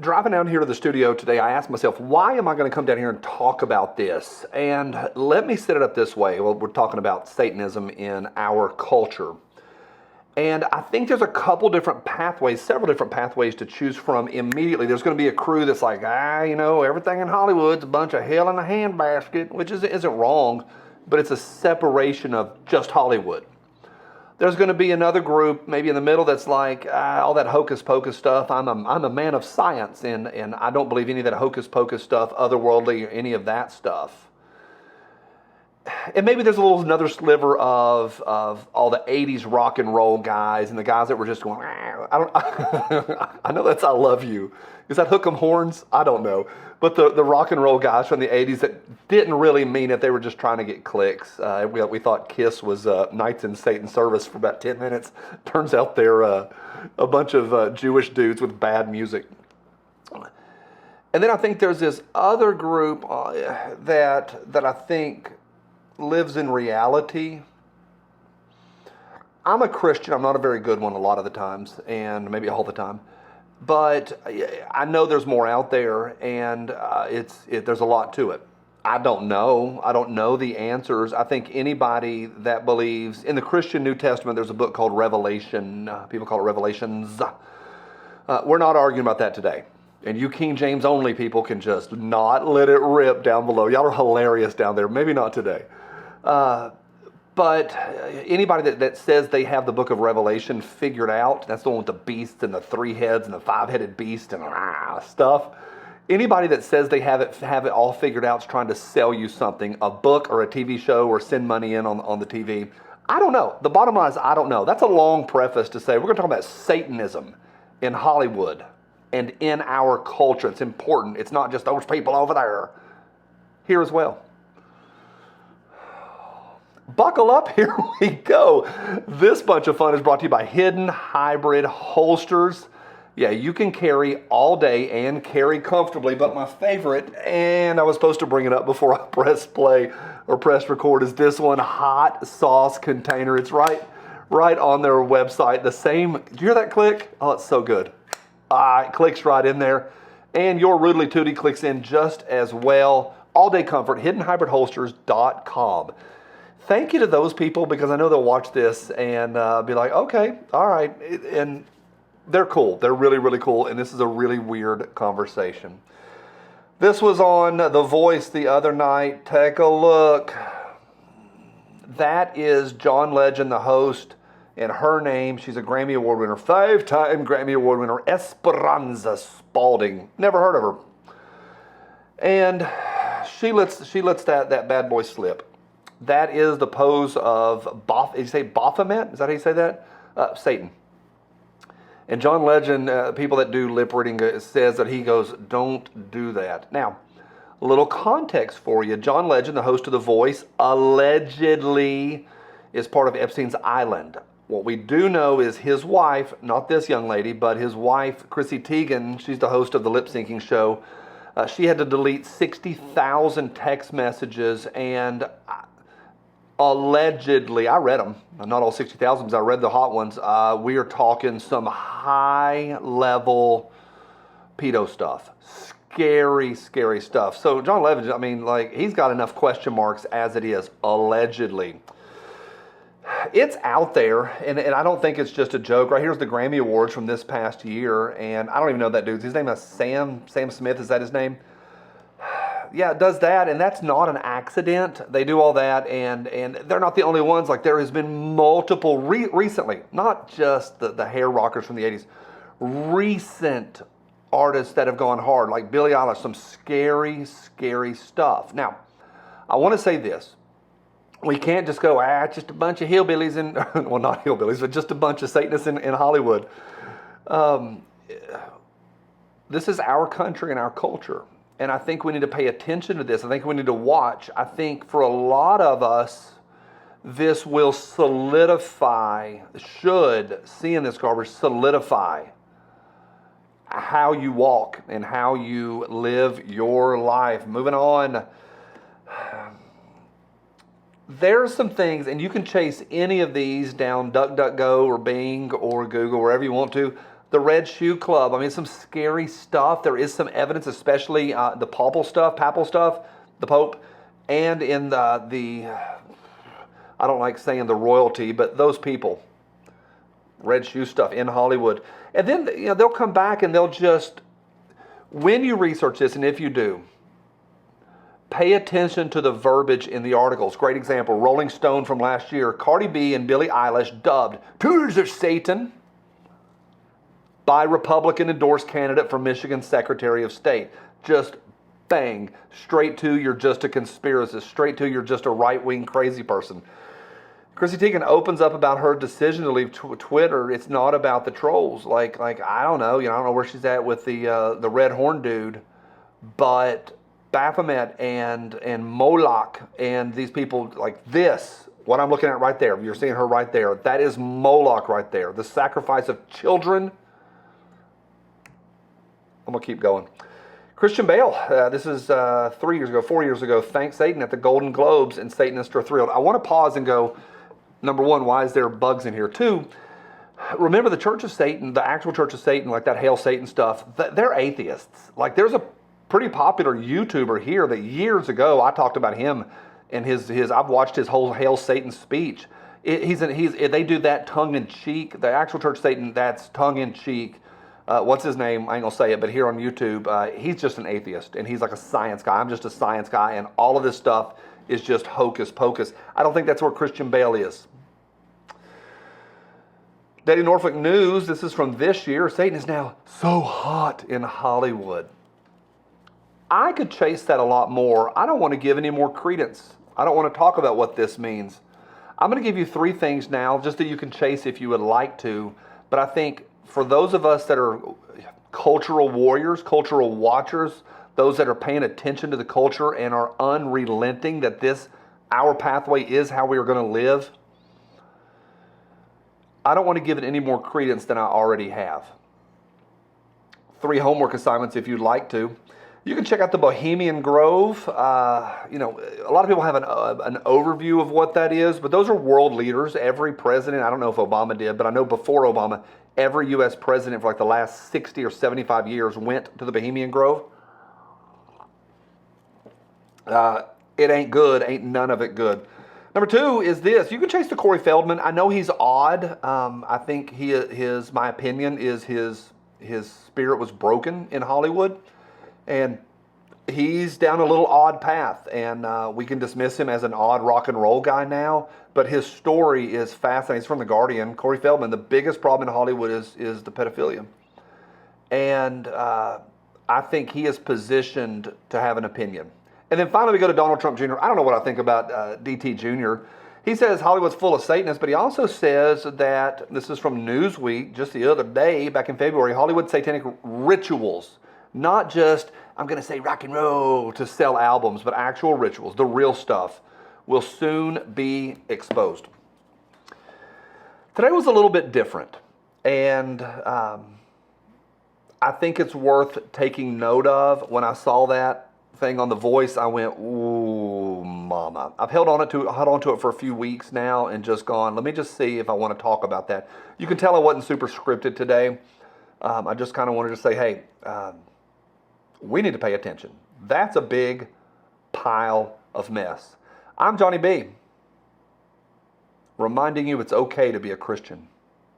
driving down here to the studio today, I asked myself, why am I going to come down here and talk about this? And let me set it up this way. Well, we're talking about Satanism in our culture. And I think there's a couple different pathways, several different pathways to choose from immediately. There's going to be a crew that's like, everything in Hollywood's a bunch of hell in a handbasket, which isn't wrong, but it's a separation of just Hollywood. There's going to be another group, maybe in the middle, that's like, all that hocus pocus stuff. I'm a man of science, and I don't believe any of that hocus pocus stuff, otherworldly, or any of that stuff. And maybe there's another sliver of all the 80s rock and roll guys and the guys that were just going, I know that's I Love You. Is that Hook 'em Horns? I don't know. But the rock and roll guys from the 80s that didn't really mean it. They were just trying to get clicks. We thought Kiss was Knights in Satan's Service for about 10 minutes. Turns out they're a bunch of Jewish dudes with bad music. And then I think there's this other group that I think lives in reality. I'm a Christian. I'm not a very good one a lot of the times, and maybe all the time. But I know there's more out there, and there's a lot to it. I don't know. I don't know the answers. I think anybody that believes in the Christian New Testament, there's a book called Revelation. People call it Revelations. We're not arguing about that today. And you King James only people can just not let it rip down below. Y'all are hilarious down there. Maybe not today. But anybody that says they have the book of Revelation figured out, that's the one with the beast and the 3 heads and the 5-headed beast and stuff. Anybody that says they have it all figured out is trying to sell you something, a book or a TV show, or send money in on the TV. I don't know. The bottom line is I don't know. That's a long preface to say we're going to talk about Satanism in Hollywood and in our culture. It's important. It's not just those people over there. Here as well. Buckle up, here we go. This bunch of fun is brought to you by Hidden Hybrid Holsters. Yeah, you can carry all day and carry comfortably, but my favorite, and I was supposed to bring it up before I press play or press record, is this one, hot sauce container. It's right on their website. The same, do you hear that click? Oh, it's so good. It clicks right in there. And your Rudely Tootie clicks in just as well. All day comfort, hiddenhybridholsters.com. Thank you to those people, because I know they'll watch this and be like, okay, all right. And they're cool. They're really, really cool. And this is a really weird conversation. This was on The Voice the other night. Take a look. That is John Legend, the host, and her name, she's a Grammy Award winner, 5-time Grammy Award winner, Esperanza Spalding. Never heard of her. And she lets that bad boy slip. That is the pose of, did you say Baphomet? Is that how you say that? Satan. And John Legend, people that do lip reading, says that he goes, don't do that. Now, a little context for you. John Legend, the host of The Voice, allegedly is part of Epstein's Island. What we do know is his wife, not this young lady, but his wife, Chrissy Teigen, she's the host of the lip syncing show. She had to delete 60,000 text messages, and allegedly, I read them, not all 60,000, because I read the hot ones. We are talking some high-level pedo stuff. Scary, scary stuff. So John Legend, he's got enough question marks as it is, allegedly. It's out there, and I don't think it's just a joke. Right here's the Grammy Awards from this past year, and I don't even know that dude's. His name is Sam Smith, is that his name? Yeah, it does that, and that's not an accident. They do all that, and they're not the only ones. Like, there has been multiple recently, not just the hair rockers from the 80s, recent artists that have gone hard, like Billie Eilish, some scary, scary stuff. Now, I want to say this. We can't just go, it's just a bunch of hillbillies well, not hillbillies, but just a bunch of Satanists in Hollywood. This is our country and our culture. And I think we need to pay attention to this. I think we need to watch. I think for a lot of us, this will solidify, seeing this garbage, solidify how you walk and how you live your life. Moving on. There's some things, and you can chase any of these down DuckDuckGo or Bing or Google, wherever you want to. The Red Shoe Club. I mean, some scary stuff. There is some evidence, especially the papal stuff, the Pope, and in the I don't like saying the royalty, but those people, Red Shoe stuff in Hollywood. And then they'll come back and they'll just, when you research this, and if you do, pay attention to the verbiage in the articles. Great example, Rolling Stone from last year, Cardi B and Billie Eilish dubbed Tutors of Satan by Republican-endorsed candidate for Michigan Secretary of State. Just bang, straight to you're just a conspiracist, straight to you're just a right-wing crazy person. Chrissy Teigen opens up about her decision to leave Twitter. It's not about the trolls. Like I don't know, I don't know where she's at with the Red Horn dude, but Baphomet and Moloch and these people like this, what I'm looking at right there, you're seeing her right there, that is Moloch right there. The sacrifice of children. I'm going to keep going. Christian Bale, this is 4 years ago, thanked Satan at the Golden Globes, and Satanists are thrilled. I want to pause and go, number one, why is there bugs in here? Two, remember the Church of Satan, the actual Church of Satan, like that Hail Satan stuff, they're atheists. Like there's a pretty popular YouTuber here that years ago, I talked about him and his I've watched his whole Hail Satan speech. They do that tongue-in-cheek. The actual Church of Satan, that's tongue-in-cheek. What's his name? I ain't gonna say it, but here on YouTube, he's just an atheist, and he's like a science guy. I'm just a science guy, and all of this stuff is just hocus pocus. I don't think that's where Christian Bale is. Daily Norfolk News, this is from this year. Satan is now so hot in Hollywood. I could chase that a lot more. I don't want to give any more credence. I don't want to talk about what this means. I'm going to give you 3 things now, just that you can chase if you would like to, but I think for those of us that are cultural warriors, cultural watchers, those that are paying attention to the culture and are unrelenting that our pathway is how we are going to live, I don't want to give it any more credence than I already have. 3 homework assignments if you'd like to. You can check out the Bohemian Grove. A lot of people have an overview of what that is, but those are world leaders. Every president, I don't know if Obama did, but I know before Obama, every U.S. president for like the last 60 or 75 years went to the Bohemian Grove. It ain't good, ain't none of it good. Number 2 is this. You can chase the Corey Feldman. I know he's odd. I think my opinion is his spirit was broken in Hollywood. And he's down a little odd path, and we can dismiss him as an odd rock and roll guy now, but his story is fascinating. He's from The Guardian. Corey Feldman, the biggest problem in Hollywood is the pedophilia. And I think he is positioned to have an opinion. And then finally we go to Donald Trump Jr. I don't know what I think about DT Jr. He says Hollywood's full of Satanists, but he also says that, this is from Newsweek just the other day, back in February, Hollywood satanic rituals. Not just, I'm going to say rock and roll to sell albums, but actual rituals, the real stuff, will soon be exposed. Today was a little bit different, and I think it's worth taking note of. When I saw that thing on The Voice, I went, ooh, mama. I've held on to it for a few weeks now and just gone, let me just see if I want to talk about that. You can tell I wasn't super scripted today. I just kind of wanted to say, hey, we need to pay attention. That's a big pile of mess. I'm Johnny B, reminding you it's okay to be a Christian.